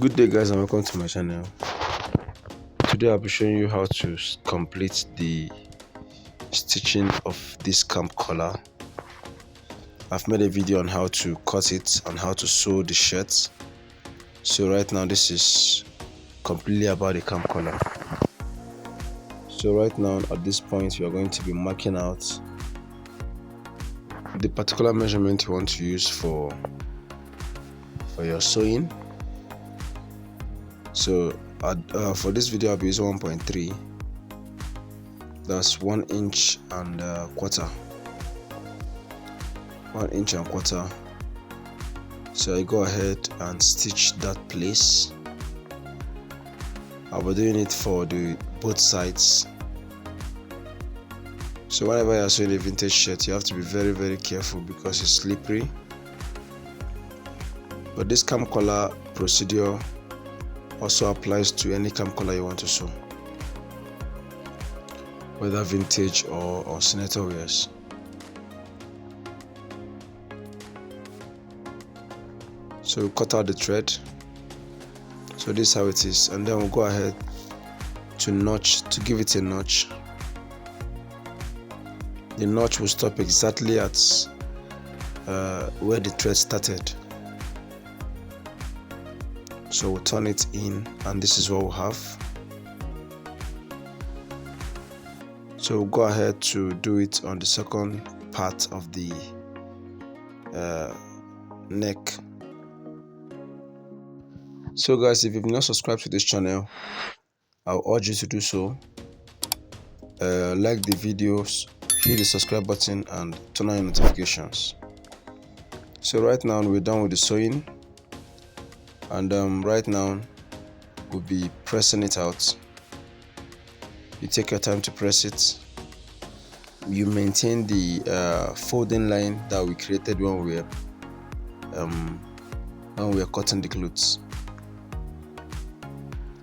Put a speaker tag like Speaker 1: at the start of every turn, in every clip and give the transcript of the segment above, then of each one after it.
Speaker 1: Good day guys and welcome to my channel. Today I'll be showing you how to complete the stitching of this camp collar. I've made a video on how to cut it and how to sew the shirt. So right now this is completely about the camp collar. So right now at this point we are going to be marking out the particular measurement you want to use for your sewing. So for this video I'll be using 1.3. That's 1 inch and quarter. 1 inch and quarter. So I go ahead and stitch that place. I'll be doing it for both sides. So whenever you're sewing a vintage shirt, you have to be very careful because it's slippery. But this camp collar procedure also applies to any camp collar you want to sew, whether vintage or senator wears. So cut out the thread. So this is how it is, and then we'll go ahead to give it a notch. The notch will stop exactly at where the thread started. So we'll turn it in, and this is what we'll have. So we'll go ahead to do it on the second part of the neck. So guys, if you've not subscribed to this channel, I'll urge you to do so. Like the videos, hit the subscribe button and turn on your notifications. So right now we're done with the sewing, and right now we'll be pressing it out. You take your time to press it. You maintain the folding line that we created when we were cutting the clothes.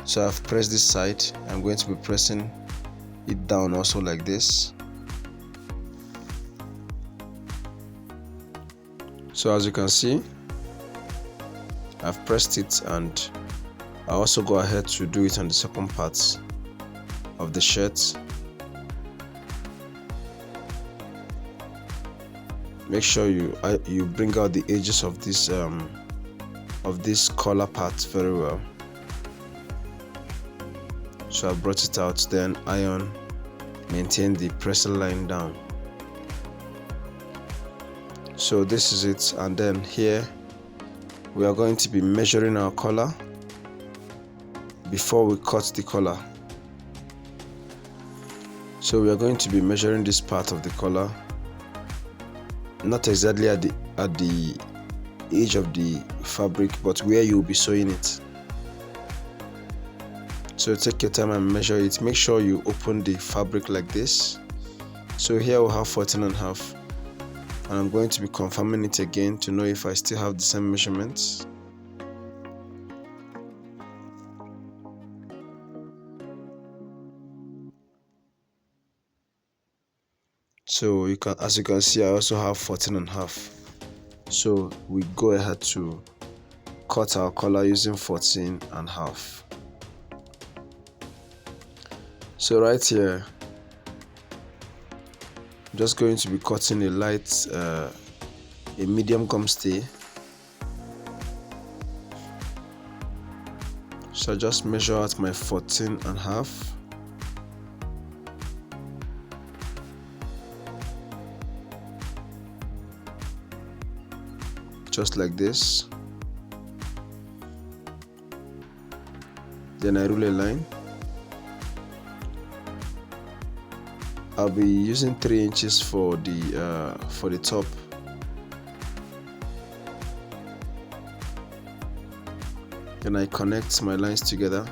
Speaker 1: So I've pressed this side. I'm going to be pressing it down also like this. So as you can see, I've pressed it, and I also go ahead to do it on the second part of the shirt. Make sure you bring out the edges of this collar part very well. So I brought it out, then iron, maintain the pressing line down. So this is it, and then here we are going to be measuring our collar before we cut the collar. So we are going to be measuring this part of the collar, not exactly at the edge of the fabric, but where you will be sewing it. So take your time and measure it. Make sure you open the fabric like this. So here we'll have 14.5, and I'm going to be confirming it again to know if I still have the same measurements. So as you can see, I also have 14.5. So we go ahead to cut our collar using 14.5. So right here, I'm just going to be cutting a medium gum stay. So I just measure out my 14.5. Just like this. Then I rule a line. I'll be using 3 inches for the top. Then I connect my lines together.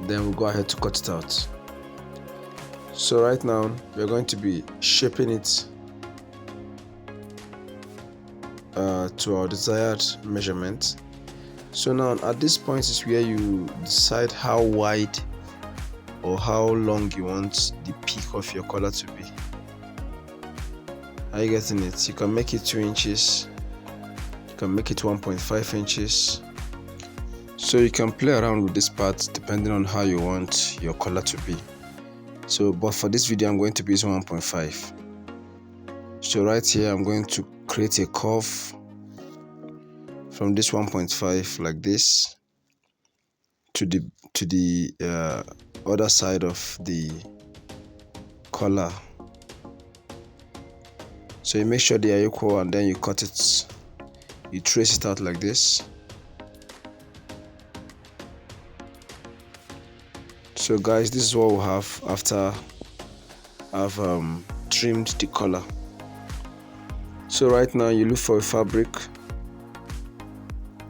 Speaker 1: Then we'll go ahead to cut it out. So right now we're going to be shaping it to our desired measurement. So now at this point is where you decide how wide or how long you want the peak of your collar to be. Are you getting it? You can make it 2 inches, you can make it 1.5 inches. So you can play around with this part depending on how you want your collar to be. So, but for this video, I'm going to be using 1.5. So right here, I'm going to create a curve from this 1.5 like this to the other side of the collar. So you make sure they are equal, and then you cut it, you trace it out like this. So guys, this is what we have after I've trimmed the collar. So right now you look for a fabric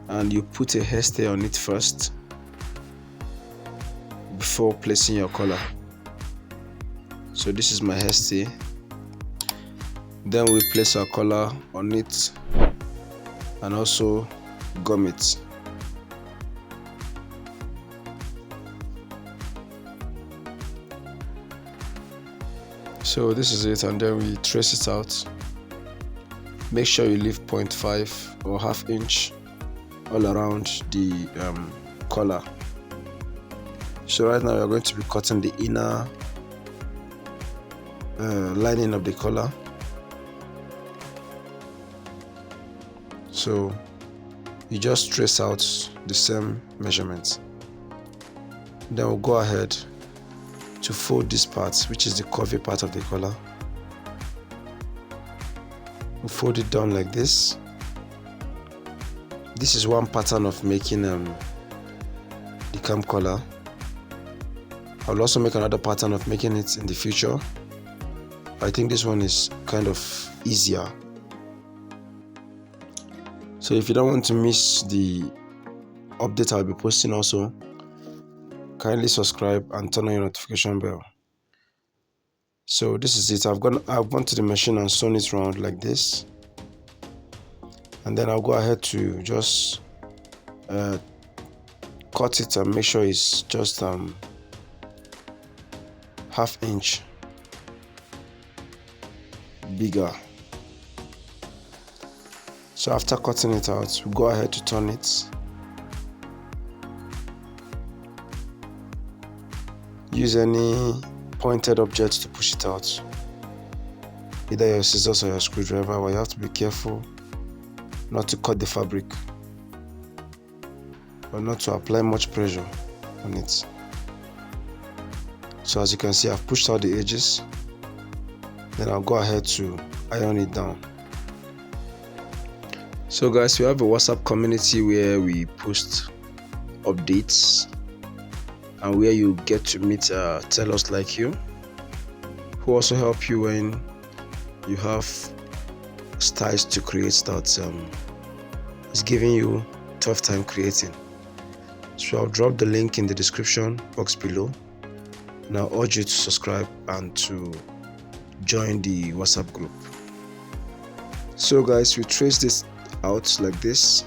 Speaker 1: and you put a hairstay on it first before placing your collar. So this is my hairstay. Then we place our collar on it and also gum it. So this is it, and then we trace it out. Make sure you leave 0.5 or ½ inch all around the collar. So right now we are going to be cutting the inner lining of the collar. So you just trace out the same measurements. Then we'll go ahead to fold this part, which is the curvy part of the collar. We'll fold it down like this. This is one pattern of making the cam collar. I'll also make another pattern of making it in the future. I think this one is kind of easier. So if you don't want to miss the update I'll be posting also, kindly subscribe and turn on your notification bell. So this is it. I've gone to the machine and sewn it round like this, and then I'll go ahead to just cut it and make sure it's just ½ inch bigger. So after cutting it out, we'll go ahead to turn it. Use any pointed object to push it out, either your scissors or your screwdriver, but you have to be careful not to cut the fabric or not to apply much pressure on it. So as you can see, I've pushed out the edges. Then I'll go ahead to iron it down. So guys, we have a WhatsApp community where we post updates and where you get to meet tailors like you, who also help you when you have styles to create that is giving you tough time creating. So I'll drop the link in the description box below, and I'll urge you to subscribe and to join the WhatsApp group. So guys, we trace this out like this,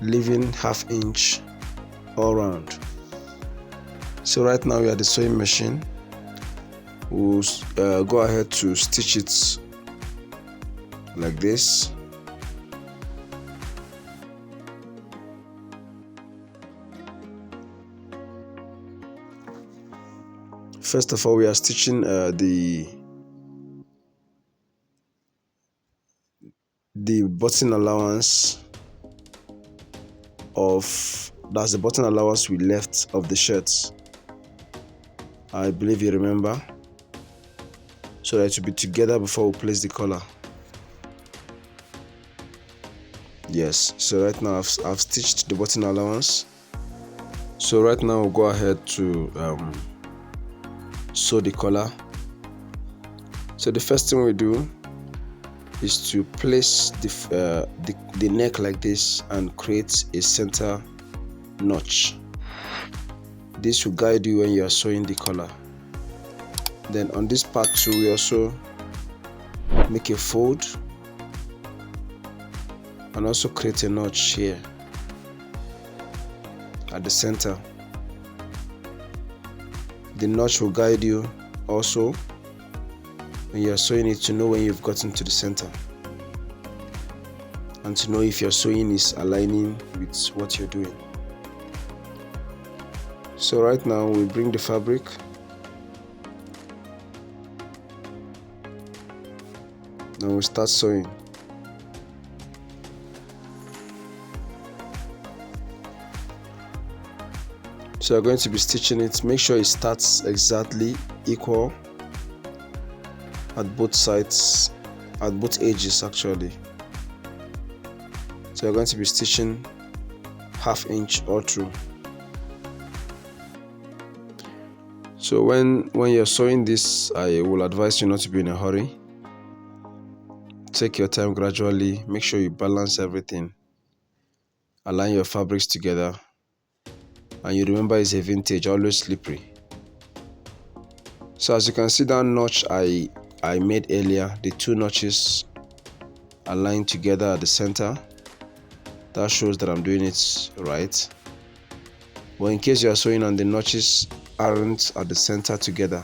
Speaker 1: leaving ½ inch all around. So right now we are at the sewing machine. We'll go ahead to stitch it like this. First of all, we are stitching the button allowance that's the button allowance we left of the shirts. I believe you remember, so that it will be together before we place the collar. Yes, so right now I've stitched the button allowance. So right now we'll go ahead to sew the collar. So the first thing we do is to place the neck like this and create a center notch. This will guide you when you are sewing the collar. Then on this part too, we also make a fold and also create a notch here at the center. The notch will guide you also when you're sewing it to know when you've gotten to the center and to know if your sewing is aligning with what you're doing. So right now we bring the fabric, then we start sewing. So you're going to be stitching it. Make sure it starts exactly equal at both sides, at both edges actually. So you're going to be stitching 1/2 inch all through. So when you're sewing this, I will advise you not to be in a hurry. Take your time gradually. Make sure you balance everything. Align your fabrics together. And you remember it's a vintage, always slippery. So as you can see, that notch I made earlier, the 2 notches aligned together at the center. That shows that I'm doing it right. But in case you are sewing and the notches aren't at the center together,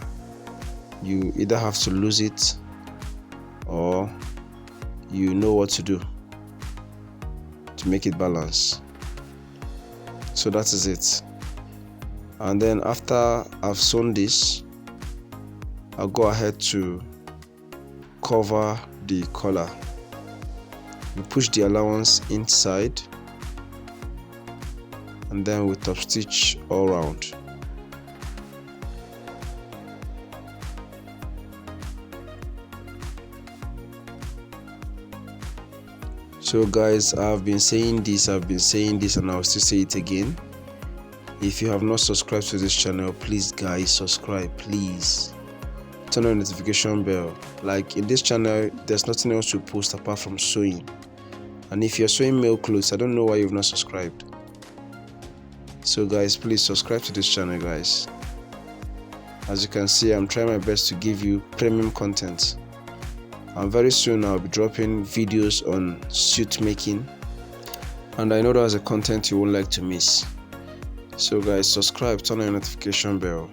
Speaker 1: you either have to lose it or you know what to do to make it balance. So that is it. And then after I've sewn this, I'll go ahead to cover the collar. You push the allowance inside and then we top stitch all round. So guys, I've been saying this and I'll still say it again. If you have not subscribed to this channel, please guys, subscribe, please. Turn on the notification bell. Like in this channel, there's nothing else to post apart from sewing. And if you're sewing male clothes, I don't know why you've not subscribed. So guys, please subscribe to this channel, guys. As you can see, I'm trying my best to give you premium content. And very soon I'll be dropping videos on suit making. And I know that's a content you won't like to miss. So guys, subscribe, turn on your notification bell,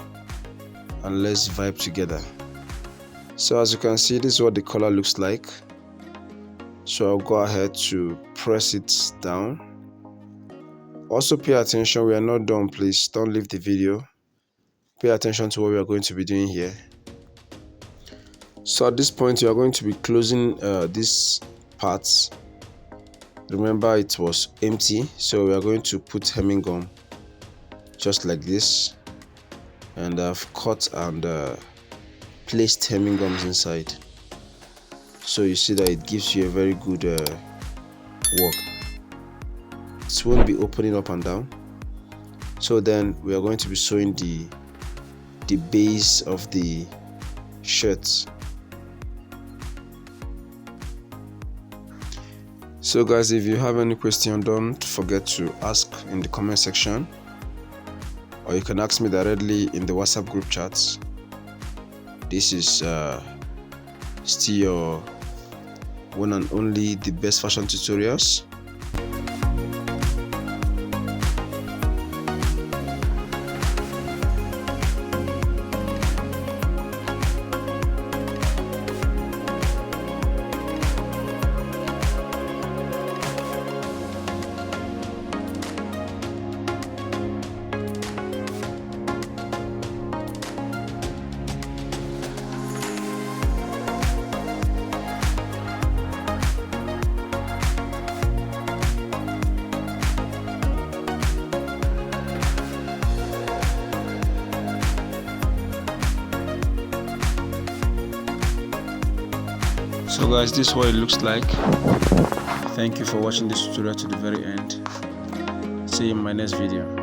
Speaker 1: and let's vibe together. So as you can see, this is what the collar looks like. So I'll go ahead to press it down. Also pay attention, we are not done, please don't leave the video. Pay attention to what we are going to be doing here. So at this point, you are going to be closing these parts. Remember, it was empty, so we are going to put hemming gum just like this, and I've cut and placed hemming gums inside, so you see that it gives you a very good work. It won't be opening up and down. So then we are going to be sewing the base of the shirt. So guys, if you have any question, don't forget to ask in the comment section, or you can ask me directly in the WhatsApp group chats. This is still your one and only The Best Fashion Tutorials. So guys, this is what it looks like. Thank you for watching this tutorial to the very end. See you in my next video.